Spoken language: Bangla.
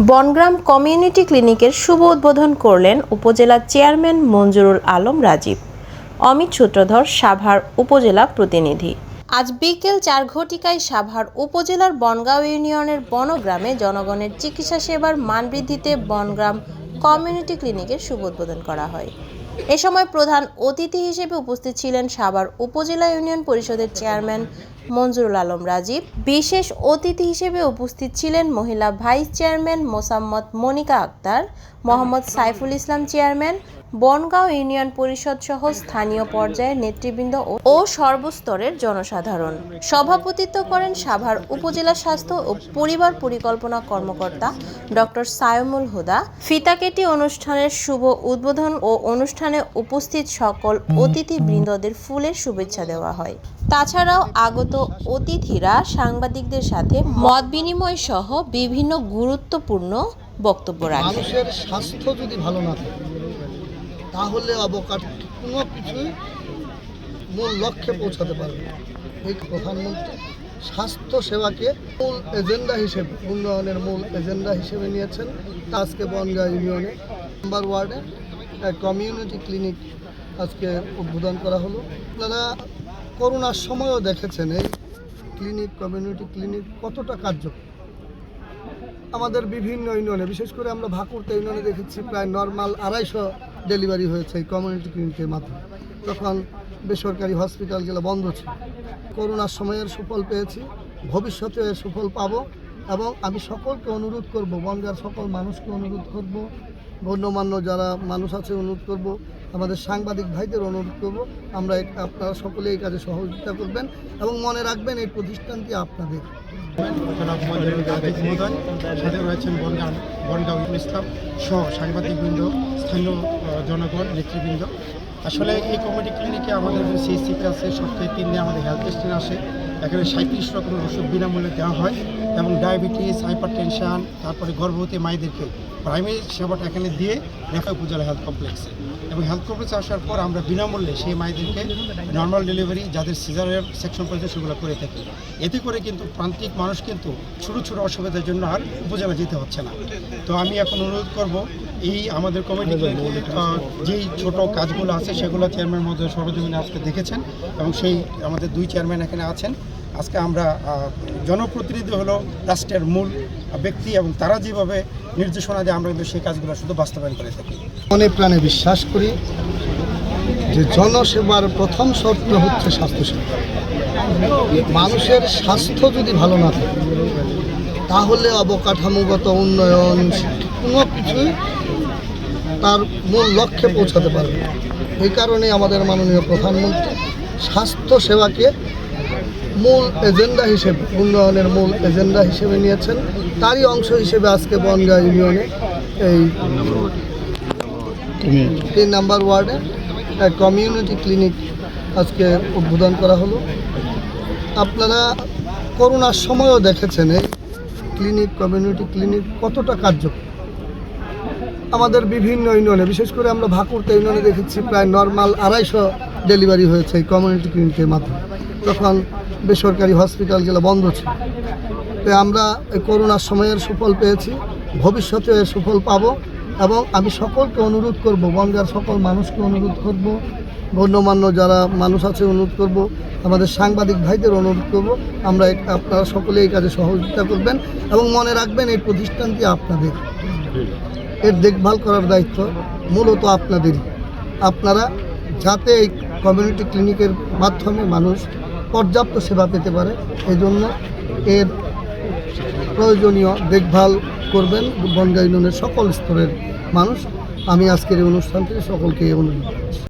বনগ্রাম কমিউনিটি ক্লিনিকের শুভ উদ্বোধন করলেন উপজেলা চেয়ারম্যান মঞ্জুরুল আলম রাজীব। অমিত সূত্রধর, সাভার উপজেলা প্রতিনিধি। আজ বিকেল 4 ঘটিকায় সাভার উপজেলার বনগাঁও ইউনিয়নের বনগ্রামে জনগণের চিকিৎসা সেবার মান বৃদ্ধিতে বনগ্রাম কমিউনিটি ক্লিনিকের শুভ উদ্বোধন করা হয়। এ সময় প্রধান অতিথি হিসেবে উপস্থিত ছিলেন সাভার উপজেলা ইউনিয়ন পরিষদের চেয়ারম্যান মঞ্জুরুল আলম রাজীব। বিশেষ অতিথি হিসেবে উপস্থিত ছিলেন মহিলা vice chairman Mosammat Monika Akter, Mohammad Saiful Islam chairman, Bongaon union পরিষদ সহ স্থানীয় পর্যায়ের নেতৃবৃন্দ ও সর্বস্তরের জনসাধারণ। সভাপতিত্ব করেন সাভার উপজেলা স্বাস্থ্য ও পরিবার পরিকল্পনা কর্মকর্তা ডক্টর সায়মুল হুদা। ফিতা কেটে অনুষ্ঠানের শুভ উদ্বোধন ও অনুষ্ঠানে উপস্থিত সকল অতিথিবৃন্দদের ফুলের শুভেচ্ছা দেওয়া হয়। তাছাড়াও আগত অতিথিরা সাংবাদিকদের সাথে মত বিনিময় সহ বিভিন্ন গুরুত্বপূর্ণ বক্তব্য রাখেন। মানুষের স্বাস্থ্য যদি ভালো না থাকে তাহলে অবকাঠামো কোনো কিছুই মূল লক্ষ্যে পৌঁছাতে পারবে না। এই প্রধানমন্ত্রী স্বাস্থ্য সেবাকে মূল এজেন্ডা হিসেবে, উন্নয়নের মূল এজেন্ডা হিসেবে নিয়েছেন। আজকে বনগাঁ ইউনিয়নে নাম্বার ওয়ার্ডে কমিউনিটি ক্লিনিক আজকে উদ্বোধন করা হলো। আপনারা করোনার সময়ও দেখেছেন এই ক্লিনিক, কমিউনিটি ক্লিনিক কতটা কার্যকর। আমাদের বিভিন্ন ইউনিয়নে, বিশেষ করে আমরা ভাকুরতা ইউনিয়নে দেখেছি প্রায় নর্মাল 250 ডেলিভারি হয়েছে এই কমিউনিটি ক্লিনিকের মাধ্যমে। তখন বেসরকারি হসপিটালগুলো বন্ধ ছিল। করোনার সময়ের সুফল পেয়েছি, ভবিষ্যতে এর সুফল পাব। এবং আমি সকলকে অনুরোধ করব, বনগাঁর সকল মানুষকে অনুরোধ করব, গণ্যমান্য যারা মানুষ আছে অনুরোধ করব, আমাদের সাংবাদিক ভাইদের অনুরোধ করব, আপনারা সকলে এই কাজে সহযোগিতা করবেন এবং মনে রাখবেন এই প্রতিষ্ঠানটি আপনাদের। সাথে রয়েছেন বনগাঁও ইসলাম সহ সাংবাদিকবৃন্দ, স্থানীয় জনগণ, নেতৃবৃন্দ। আসলে এই কমিউনিটি ক্লিনিকে আমাদের সিএসসি আছে, সপ্তাহে 3 দিন আমাদের হেলথ টেস্টিং আসে। এখানে 37 রকমের ওষুধ বিনামূল্যে দেওয়া হয় এবং ডায়াবেটিস, হাইপার টেনশন, তারপরে গর্ভবতী মায়েদেরকে প্রাইমারি সেবাটা এখানে দিয়ে ঢাকা উপজেলা হেলথ কমপ্লেক্সে। এবং হেলথ কমপ্লেক্সে আসার পর আমরা বিনামূল্যে সেই মায়েদেরকে নর্মাল ডেলিভারি, যাদের সিজারের সেকশন পর্যন্ত সেগুলো করে থাকি। এতে করে কিন্তু প্রান্তিক মানুষ কিন্তু ছোটো ছোটো অসুবিধার জন্য আর উপজেলা যেতে হচ্ছে না। তো আমি এখন অনুরোধ করব, এই আমাদের কমিটি যেই ছোট কাজগুলো আছে সেগুলো চেয়ারম্যান মধ্যে সরজমিনে আজকে দেখেছেন এবং সেই আমাদের 2 চেয়ারম্যান এখানে আছেন। আজকে আমরা জনপ্রতিনিধি হলো রাষ্ট্রের মূল ব্যক্তি এবং তারা যেভাবে নির্দেশনা দেয় আমরা কিন্তু সেই কাজগুলো শুধু বাস্তবায়ন করে থাকি। মনে প্রাণে বিশ্বাস করি যে জনসেবার প্রথম শর্ত হচ্ছে স্বাস্থ্যসেবা। মানুষের স্বাস্থ্য যদি ভালো না থাকে তাহলে অবকাঠামোগত উন্নয়ন কোনো কিছুই তার মূল লক্ষ্যে পৌঁছাতে পারবে না। এই কারণে আমাদের মাননীয় প্রধানমন্ত্রী স্বাস্থ্য সেবাকে মূল এজেন্ডা হিসেবে, উন্নয়নের মূল এজেন্ডা হিসেবে নিয়েছেন। তারই অংশ হিসেবে আজকে বনগাঁ ইউনিয়নে এই 3 নাম্বার ওয়ার্ডে কমিউনিটি ক্লিনিক আজকে উদ্বোধন করা হলো। আপনারা করোনার সময়ও দেখেছেন এই ক্লিনিক, কমিউনিটি ক্লিনিক কতটা কার্যকর। আমাদের বিভিন্ন ইউনিয়নে, বিশেষ করে আমরা ভাকুরতা ইউনিয়নে দেখেছি প্রায় নর্মাল 250 ডেলিভারি হয়েছে এই কমিউনিটি ক্লিনিকের মাধ্যমে। তখন বেসরকারি হসপিটালগুলো বন্ধ ছিল। তো আমরা এই করোনার সময়ের সুফল পেয়েছি, ভবিষ্যতে এর সুফল পাব। এবং আমি সকলকে অনুরোধ করব, বনগাঁর সকল মানুষকে অনুরোধ করব, গণ্যমান্য যারা মানুষ আছে অনুরোধ করব, আমাদের সাংবাদিক ভাইদের অনুরোধ করব, আপনারা সকলে এই কাজে সহযোগিতা করবেন এবং মনে রাখবেন এই প্রতিষ্ঠানটি আপনাদের। এর দেখভাল করার দায়িত্ব মূলত আপনাদেরই। আপনারা যাতে এই কমিউনিটি ক্লিনিকের মাধ্যমে মানুষ পর্যাপ্ত সেবা পেতে পারে, এই জন্য এর প্রয়োজনীয় দেখভাল করবেন বনগাঁ ইউনিয়নের সকল স্তরের মানুষ। আমি আজকের এই অনুষ্ঠান থেকে সকলকে অনুরোধ করছি।